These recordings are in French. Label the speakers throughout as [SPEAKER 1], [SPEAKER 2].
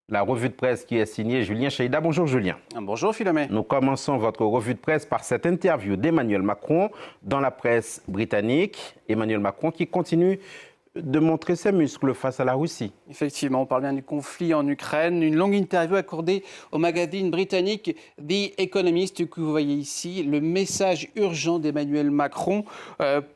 [SPEAKER 1] La revue de presse qui est signée Julien Cheïda. Bonjour Julien.
[SPEAKER 2] Bonjour Philomé.
[SPEAKER 1] Nous commençons votre revue de presse par cette interview d'Emmanuel Macron dans la presse britannique. Emmanuel Macron qui continue de montrer ses muscles face à la Russie.
[SPEAKER 2] Effectivement, on parle bien du conflit en Ukraine. Une longue interview accordée au magazine britannique The Economist que vous voyez ici. Le message urgent d'Emmanuel Macron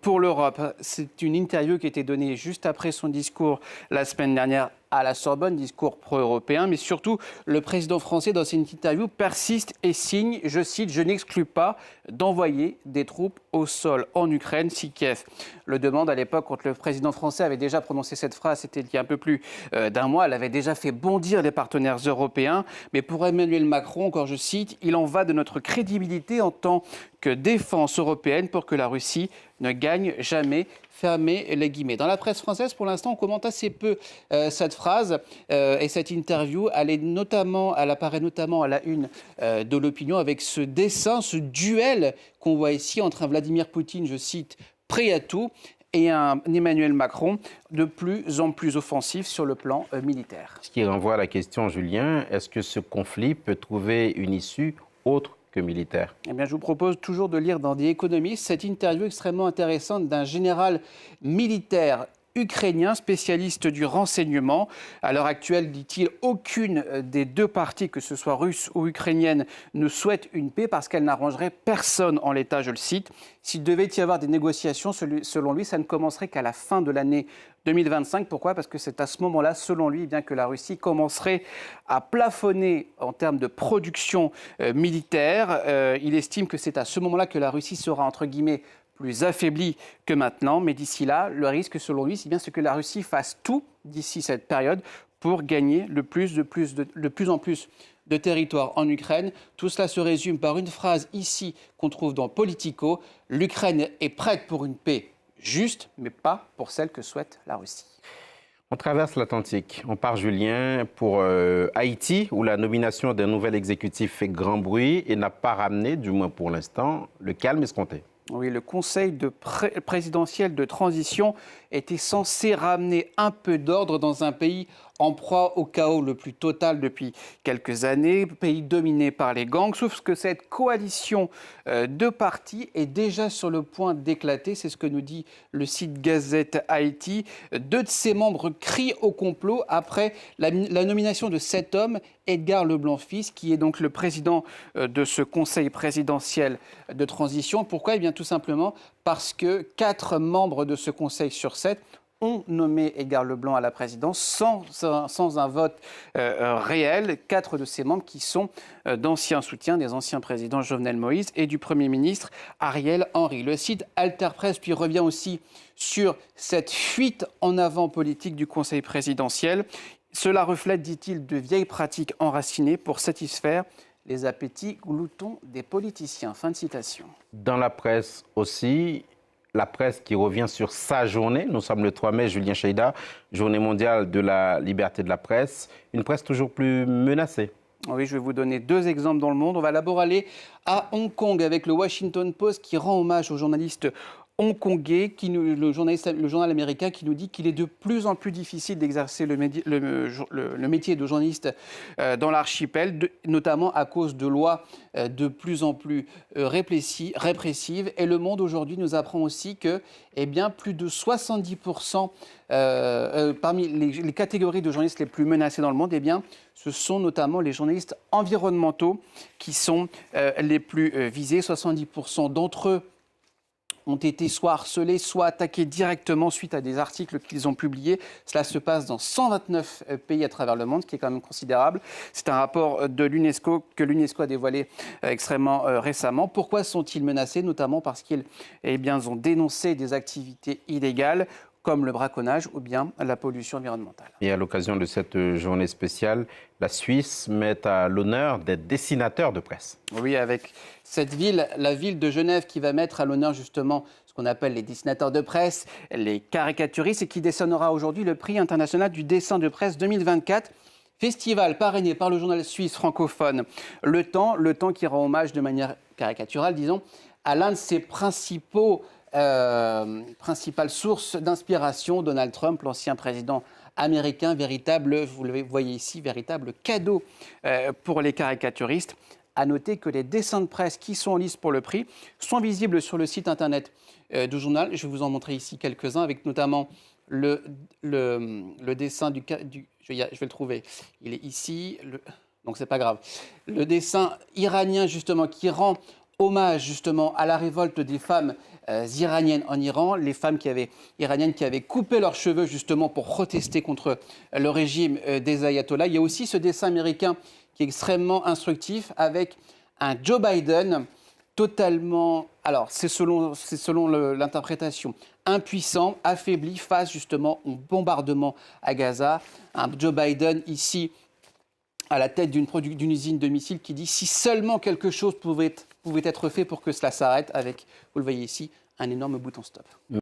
[SPEAKER 2] pour l'Europe. C'est une interview qui a été donnée juste après son discours la semaine dernière à la Sorbonne, discours pro-européen, mais surtout le président français dans cette interview persiste et signe, je cite, « Je n'exclus pas d'envoyer des troupes au sol en Ukraine si Kiev le demande ». À l'époque, quand le président français avait déjà prononcé cette phrase, c'était il y a un peu plus d'un mois, elle avait déjà fait bondir les partenaires européens. Mais pour Emmanuel Macron, encore je cite, « Il en va de notre crédibilité en tant que défense européenne pour que la Russie ne gagne jamais ». Fermez les guillemets. Dans la presse française, pour l'instant, on commente assez peu cette phrase et cette interview. Elle apparaît notamment à la une de l'opinion avec ce dessin, ce duel qu'on voit ici entre un Vladimir Poutine, je cite, prêt à tout, et un Emmanuel Macron de plus en plus offensif sur le plan militaire.
[SPEAKER 1] Ce qui renvoie à la question, Julien, est-ce que ce conflit peut trouver une issue autre que militaire?
[SPEAKER 2] Eh bien, je vous propose toujours de lire dans The Economist cette interview extrêmement intéressante d'un général militaire ukrainien, spécialiste du renseignement. À l'heure actuelle, dit-il, aucune des deux parties, que ce soit russe ou ukrainienne, ne souhaite une paix parce qu'elle n'arrangerait personne en l'état, je le cite. S'il devait y avoir des négociations, selon lui, ça ne commencerait qu'à la fin de l'année 2025. Pourquoi ? Parce que c'est à ce moment-là, selon lui, bien que la Russie commencerait à plafonner en termes de production militaire. Il estime que c'est à ce moment-là que la Russie sera, entre guillemets, plus affaiblie que maintenant. Mais d'ici là, le risque, selon lui, c'est bien ce que la Russie fasse tout d'ici cette période pour gagner de plus en plus de territoire en Ukraine. Tout cela se résume par une phrase ici qu'on trouve dans Politico. L'Ukraine est prête pour une paix juste, mais pas pour celle que souhaite la Russie.
[SPEAKER 1] On traverse l'Atlantique. On part, Julien, pour Haïti, où la nomination d'un nouvel exécutif fait grand bruit et n'a pas ramené, du moins pour l'instant, le calme escompté.
[SPEAKER 2] Oui, le Conseil présidentiel de transition était censé ramener un peu d'ordre dans un pays en proie au chaos le plus total depuis quelques années, pays dominé par les gangs, sauf que cette coalition de partis est déjà sur le point d'éclater, c'est ce que nous dit le site Gazette Haïti. Deux de ses membres crient au complot après la nomination de cet homme, Edgar Leblanc-Fils, qui est donc le président de ce conseil présidentiel de transition. Pourquoi ? Eh bien, tout simplement parce que 4 membres de ce conseil sur 7 ont nommé Edgar Leblanc à la présidence sans un vote réel. 4 de ces membres qui sont d'anciens soutiens des anciens présidents Jovenel Moïse et du Premier ministre Ariel Henry. Le site Alter Press puis revient aussi sur cette fuite en avant politique du Conseil présidentiel. Cela reflète, dit-il, de vieilles pratiques enracinées pour satisfaire les appétits gloutons des politiciens. Fin de citation.
[SPEAKER 1] Dans la presse aussi, la presse qui revient sur sa journée. Nous sommes le 3 mai, Julien Cheïda, journée mondiale de la liberté de la presse. Une presse toujours plus menacée.
[SPEAKER 2] Oui, je vais vous donner 2 exemples dans le monde. On va d'abord aller à Hong Kong avec le Washington Post qui rend hommage aux journalistes hongkongais, le journal américain qui nous dit qu'il est de plus en plus difficile d'exercer le métier de journaliste dans l'archipel, notamment à cause de lois de plus en plus répressives. Et Le Monde aujourd'hui nous apprend aussi que plus de 70% parmi les catégories de journalistes les plus menacées dans le monde, ce sont notamment les journalistes environnementaux qui sont les plus visés. 70% d'entre eux ont été soit harcelés, soit attaqués directement suite à des articles qu'ils ont publiés. Cela se passe dans 129 pays à travers le monde, ce qui est quand même considérable. C'est un rapport de l'UNESCO que l'UNESCO a dévoilé extrêmement récemment. Pourquoi sont-ils menacés ? Notamment parce qu'ils ont dénoncé des activités illégales comme le braconnage ou bien la pollution environnementale.
[SPEAKER 1] Et à l'occasion de cette journée spéciale, la Suisse met à l'honneur des dessinateurs de presse.
[SPEAKER 2] Oui, avec cette ville, la ville de Genève, qui va mettre à l'honneur justement ce qu'on appelle les dessinateurs de presse, les caricaturistes, et qui décernera aujourd'hui le prix international du dessin de presse 2024. Festival parrainé par le journal suisse francophone Le Temps qui rend hommage de manière caricaturale, disons, à l'un de ses principales sources d'inspiration, Donald Trump, l'ancien président américain, véritable, vous le voyez ici, véritable cadeau pour les caricaturistes. À noter que les dessins de presse qui sont en lice pour le prix sont visibles sur le site internet du journal. Je vais vous en montrer ici quelques-uns, avec notamment le dessin je vais le trouver. Il est ici, donc c'est pas grave. Le dessin iranien justement qui rend hommage justement à la révolte des femmes iraniennes en Iran, les femmes iraniennes qui avaient coupé leurs cheveux justement pour protester contre le régime des ayatollahs. Il y a aussi ce dessin américain qui est extrêmement instructif avec un Joe Biden totalement, alors c'est selon l'interprétation, impuissant, affaibli face justement au bombardement à Gaza. Un Joe Biden ici à la tête d'une usine de missiles qui dit si seulement quelque chose pouvait être fait pour que cela s'arrête, avec, vous le voyez ici, un énorme bouton stop.